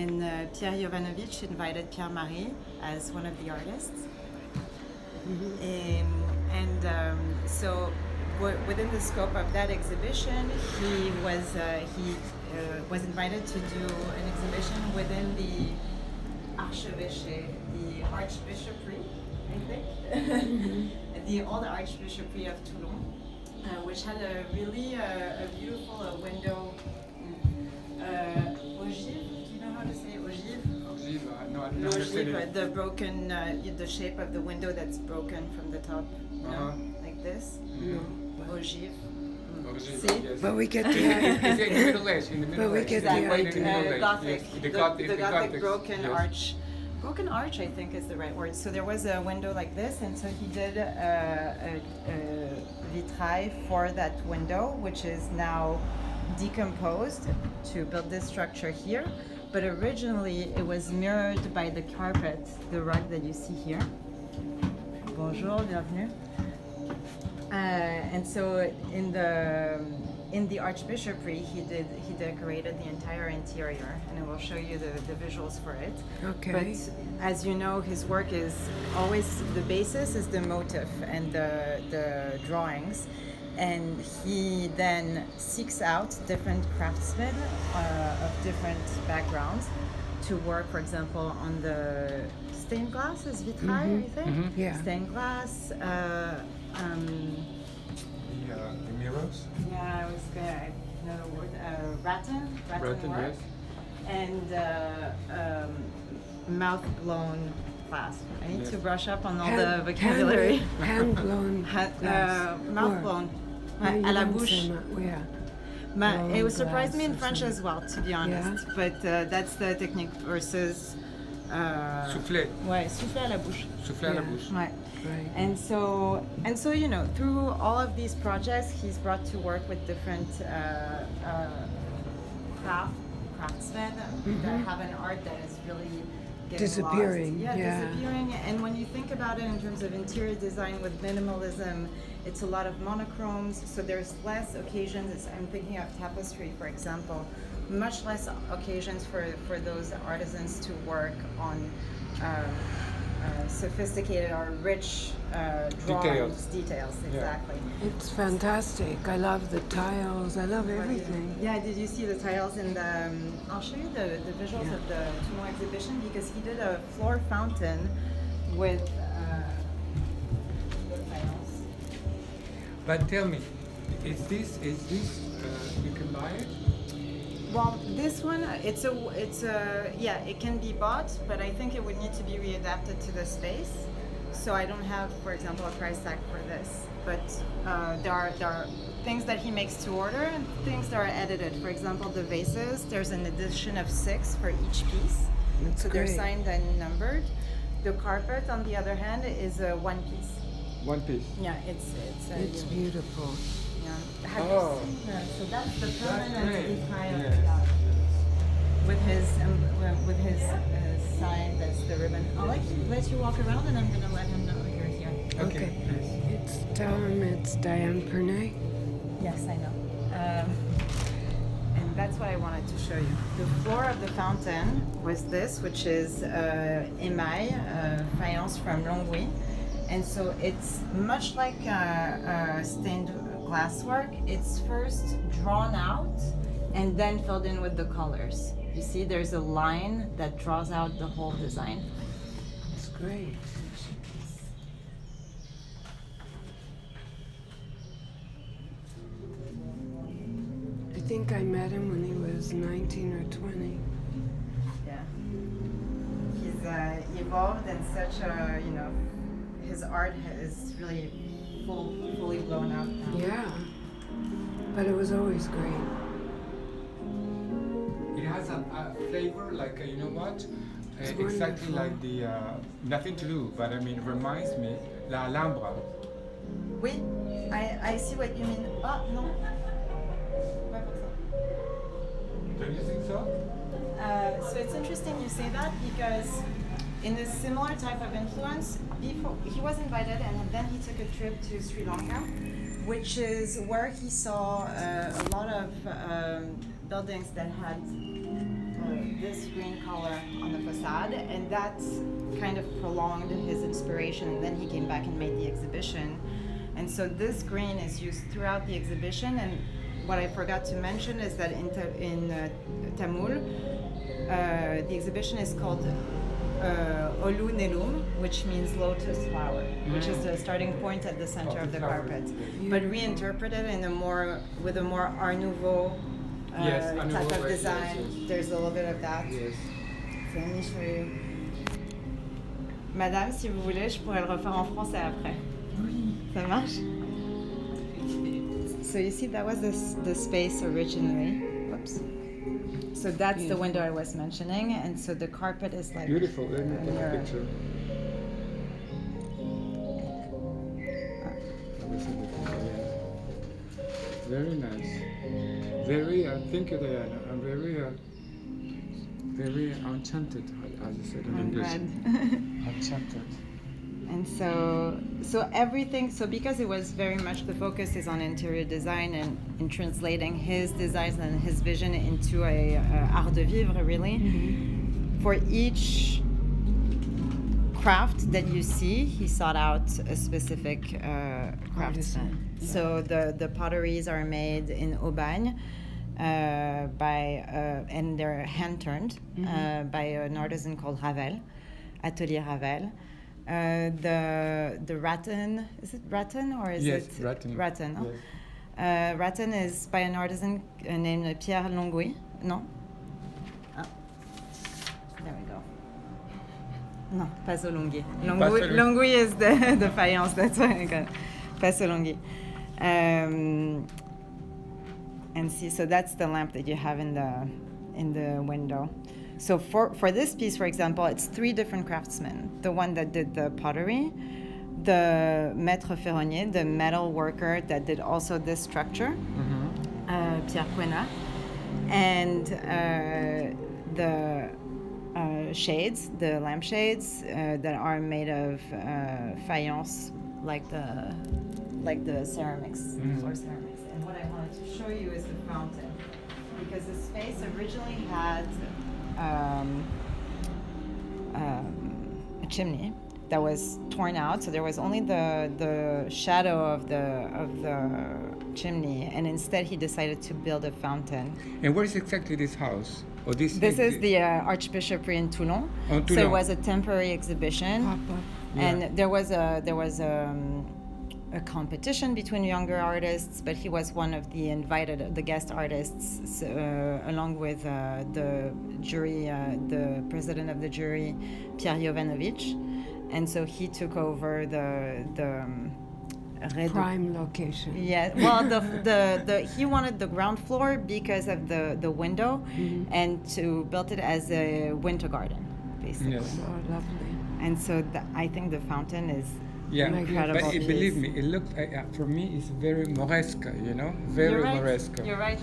And Pierre invited Pierre Marie as one of the artists. So within the scope of that exhibition, he was invited to do an exhibition within the archbishopry, I think, the old archbishopry of Toulon, which had a really a beautiful window. Ogive, do you know how to say ogive? Ogive, no, I don't understand it. The broken, the shape of the window that's broken from the top, like this. Ogive. See? Yes. But we get the it's in the Middle Age. But we get the idea. Gothic. Yes. The Gothic broken yes. arch. Broken arch, I think, is the right word. So there was a window like this, and so he did a vitrail for that window, which is now decomposed to build this structure here. But originally, it was mirrored by the carpet, the rug that you see here. Bonjour, bienvenue. And so in the archbishopry, he decorated the entire interior, and I will show you the visuals for it. Okay. But as you know, his work is always, the basis is the motif and the drawings, and he then seeks out different craftsmen of different backgrounds to work, for example, on the stained glass as vitrail, I think. Yeah. Stained glass. The mirrors. Yeah, I was gonna know the word. Rattan work. Yes. And mouth-blown glass. I need to brush up on all the Hand vocabulary. blown Mouth-blown. À la bouche. It surprised me in French as well, to be honest. Yeah. But that's the technique versus. Souffler. Ouais, souffler à la bouche. Souffler à la bouche. Ouais. Right. And so, you know, through all of these projects, he's brought to work with different craftsmen that have an art that is really getting Disappearing. lost. Yeah. Disappearing. And when you think about it in terms of interior design with minimalism, it's a lot of monochromes. So there's less occasions. I'm thinking of tapestry, for example. Much less occasions for those artisans to work on sophisticated or rich drawings, details, exactly. It's fantastic. I love the tiles. I love everything. Yeah, did you see the tiles in the... I'll show you the visuals of the Toulon exhibition, because he did a floor fountain with the tiles. But tell me, is this you can buy it? Well, this one, it can be bought, but I think it would need to be readapted to the space. So I don't have, for example, a price tag for this. But there are things that he makes to order and things that are edited. For example, the vases, there's an edition of 6 for each piece. That's so great. They're signed and numbered. The carpet, on the other hand, is a one piece. One piece. Yeah, it's beautiful. Yeah. Have you seen so that's the permanent vitrail. Yes. Yeah. With his sign, that's the ribbon. I'll let you walk around, and I'm gonna let him know you're here. Okay. Tell him it's Diane Pernay. Yes, I know. And that's what I wanted to show you. The floor of the fountain was this, which is émail, faïence from Longwy. And so it's much like stained glass work. It's first drawn out and then filled in with the colors. You see, there's a line that draws out the whole design. It's great. I think I met him when he was 19 or 20. Yeah. He's evolved in such a, his art is really fully blown out now. Yeah. But it was always great. It has a flavor like, you know what? Exactly like the, nothing to do, but I mean, it reminds me, La Alhambra. Oui, I see what you mean. Ah, non. Pas pour ça. Don't you think so? So it's interesting you say that, because in a similar type of influence, before he was invited, and then he took a trip to Sri Lanka, which is where he saw a lot of buildings that had this green color. facade, and that kind of prolonged his inspiration, and then he came back and made the exhibition. And so this green is used throughout the exhibition. And what I forgot to mention is that in Tamil, the exhibition is called Olu Nelum, which means lotus flower, which is the starting point at the center of the carpet. But reinterpreted in with a more Art Nouveau type of design. Yes. There's a little bit of that. Yes. So let me show you. Madame, si vous voulez, je pourrais le refaire en français après. Oui. Ça marche? So you see, that was the space originally. Whoops. So that's the window I was mentioning, and so the carpet is like Beautiful. Let me take a mirror. picture. Let me see the picture, yeah. Very nice. Very, thank you, Diana. I'm very enchanted, as you said in I'm English. glad. Enchanted. And so everything, so because it was very much the focus is on interior design and in translating his designs and his vision into a art de vivre, really. For each craft that you see, he sought out a specific craftsman. Yeah. So the potteries are made in Aubagne and they're hand turned by an artisan called Ravel, Atelier Ravel. The rattan, is it rattan or is Yes, it rattan. Rattan, no? Yes. Rattan is by an artisan named Pierre Marie. No. Ah. There we go. No, Pasolonghi. Pasolonghi. Longui is the faience. That's why I got Pasolonghi. And see, so that's the lamp that you have in the window. So for this piece, for example, it's 3 different craftsmen. The one that did the pottery, the maître ferronnier, the metal worker that did also this structure, Pierre Quena, and the shades, the lampshades that are made of faience, like the ceramics, floor ceramics. And what I wanted to show you is the fountain, because the space originally had a chimney that was torn out, so there was only the shadow of the chimney, and instead he decided to build a fountain. And where is exactly this house? Or this is the Archbishopry in Toulon. Oh, So Toulon. it was a temporary exhibition, Pop-up. and there was a competition between younger artists, but he was one of the guest artists, along with the jury, the president of the jury, Pierre Jovanovic, and so he took over the Prime location. yeah, well, he wanted the ground floor because of the window, and to build it as a winter garden, basically. Yes. Oh, lovely. And so I think the fountain is Yeah, incredible. but believe me, it looked for me it's very Moresque, you know, very You're right. Moresque. You're right.